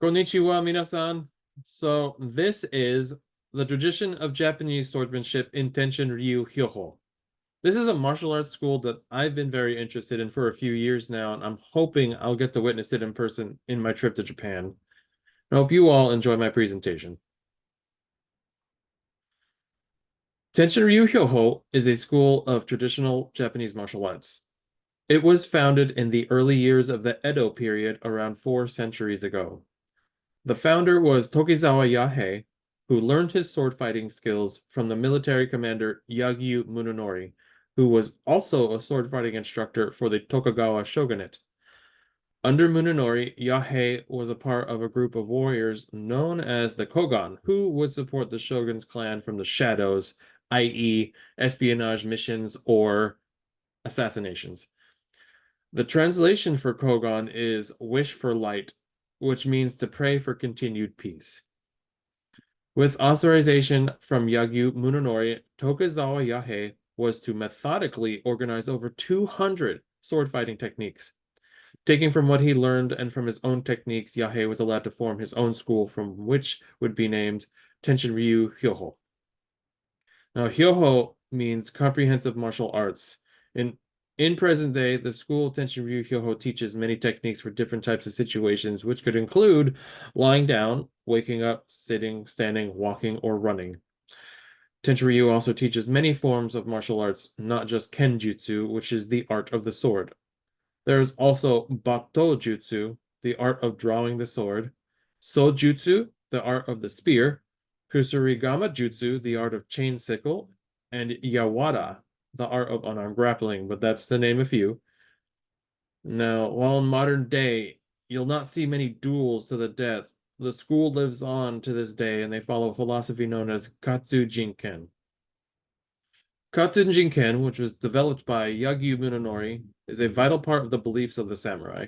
Konnichiwa, minasan. So this is the tradition of Japanese swordsmanship in Tenshin Ryu Hyoho. This is a martial arts school that I've been very interested in for a few years now, and I'm hoping I'll get to witness it in person in my trip to Japan. I hope you all enjoy my presentation. Tenshin Ryu Hyoho is a school of traditional Japanese martial arts. It was founded in the early years of the Edo period around 4 centuries ago. The founder was Tokizawa Yahei, who learned his sword fighting skills from the military commander Yagyu Munonori, who was also a sword fighting instructor for the Tokugawa shogunate. Under Munonori, Yahei was a part of a group of warriors known as the Kogan, who would support the shogun's clan from the shadows, i.e., espionage missions or assassinations. The translation for Kogan is wish for light, which means to pray for continued peace. With authorization from Yagyu Munonori, Tokugawa Yahei was to methodically organize over 200 sword fighting techniques. Taking from what he learned and from his own techniques, Yahei was allowed to form his own school, from which would be named Tenshin Ryu Hyoho. Now, Hyoho means comprehensive martial arts. In present day, the school Tenshin Ryu Hyoho teaches many techniques for different types of situations, which could include lying down, waking up, sitting, standing, walking, or running. Tenshin Ryu also teaches many forms of martial arts, not just Kenjutsu, which is the art of the sword. There is also Bato Jutsu, the art of drawing the sword, Sojutsu, the art of the spear, Kusurigama Jutsu, the art of chain sickle, and Yawada, the art of unarmed grappling, but that's to name a few. Now, while in modern day, you'll not see many duels to the death, the school lives on to this day, and they follow a philosophy known as Katsu Jinken. Katsu Jinken, which was developed by Yagyu Munonori, is a vital part of the beliefs of the samurai.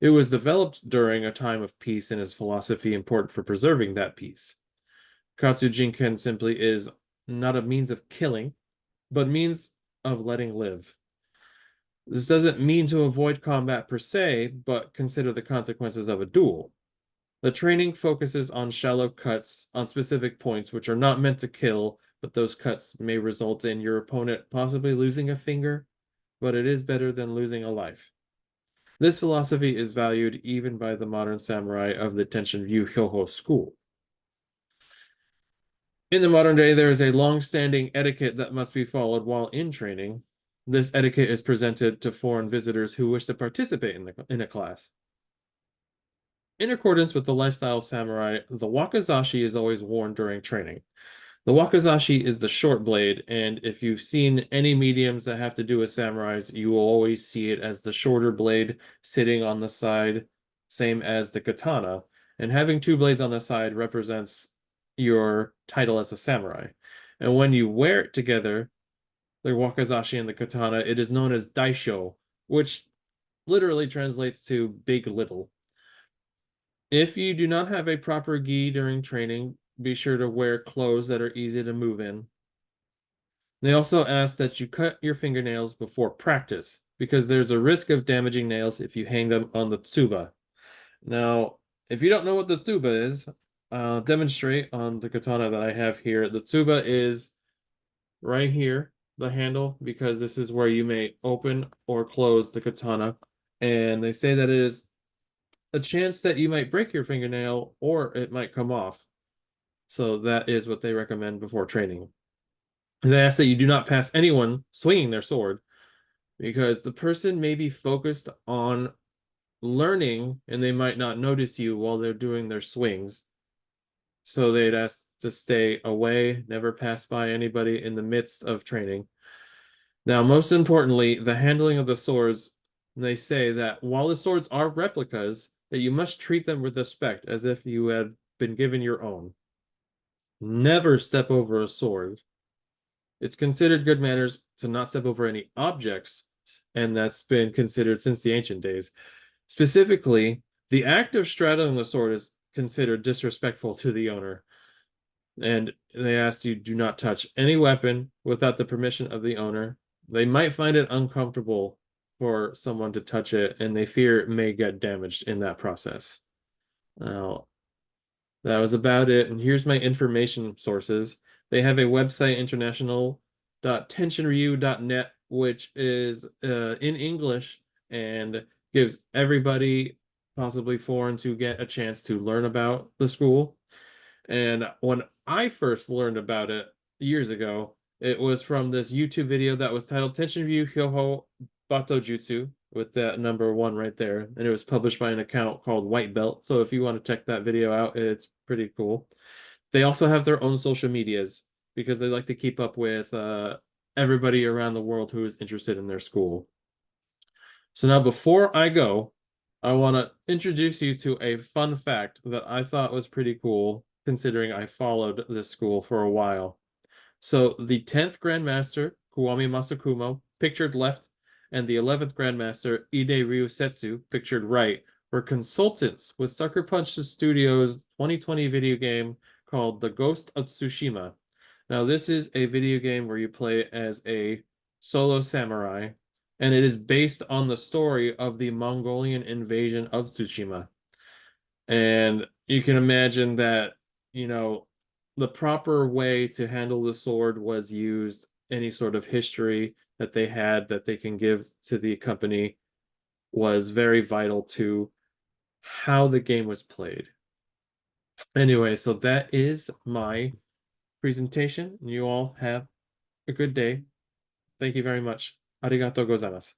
It was developed during a time of peace and is philosophy important for preserving that peace. Katsu Jinken simply is not a means of killing, but means of letting live. This doesn't mean to avoid combat per se, but consider the consequences of a duel. The training focuses on shallow cuts on specific points which are not meant to kill, but those cuts may result in your opponent possibly losing a finger, but it is better than losing a life. This philosophy is valued even by the modern samurai of the Tenshin Ryu Hyoho school. In the modern day, there is a long-standing etiquette that must be followed while in training. This etiquette is presented to foreign visitors who wish to participate in a class. In accordance with the lifestyle of samurai, the wakizashi is always worn during training. The wakizashi is the short blade, and if you've seen any mediums that have to do with samurais, you will always see it as the shorter blade sitting on the side, same as the katana. And having two blades on the side represents your title as a samurai. And when you wear it together, the wakizashi and the katana, it is known as daisho, which literally translates to big little. If you do not have a proper gi during training, be sure to wear clothes that are easy to move in. They also ask that you cut your fingernails before practice, because there's a risk of damaging nails if you hang them on the tsuba. Now, if you don't know what the tsuba is, I'll demonstrate on the katana that I have here. The tsuba is right here, the handle, because this is where you may open or close the katana. And they say that it is a chance that you might break your fingernail or it might come off. So that is what they recommend before training. And they ask that you do not pass anyone swinging their sword because the person may be focused on learning and they might not notice you while they're doing their swings. So they'd ask to stay away, never pass by anybody in the midst of training. Now, most importantly, the handling of the swords, they say that while the swords are replicas, that you must treat them with respect as if you had been given your own. Never step over a sword. It's considered good manners to not step over any objects, and that's been considered since the ancient days. Specifically, the act of straddling the sword is considered disrespectful to the owner. And they asked you do not touch any weapon without the permission of the owner. They might find it uncomfortable for someone to touch it, and they fear it may get damaged in that process. Now, that was about it. And here's my information sources. They have a website, international.tenshinryu.net, which is in English and gives everybody, possibly foreign, to get a chance to learn about the school. And when I first learned about it years ago, it was from this YouTube video that was titled Tenshinryu Hyoho Bato Jutsu, with that number 1 right there. And it was published by an account called White Belt. So if you want to check that video out, it's pretty cool. They also have their own social medias because they like to keep up with everybody around the world who is interested in their school. So now before I go, I want to introduce you to a fun fact that I thought was pretty cool, considering I followed this school for a while. So the 10th Grandmaster, Kiwami Masakumo, pictured left, and the 11th Grandmaster, Ide Ryusetsu, pictured right, were consultants with Sucker Punch Studios' 2020 video game called The Ghost of Tsushima. Now, this is a video game where you play as a solo samurai, and it is based on the story of the Mongolian invasion of Tsushima. And you can imagine that, you know, the proper way to handle the sword was used. Any sort of history that they had that they can give to the company was very vital to how the game was played. Anyway, so that is my presentation. You all have a good day. Thank you very much. Arigatou gozaimasu.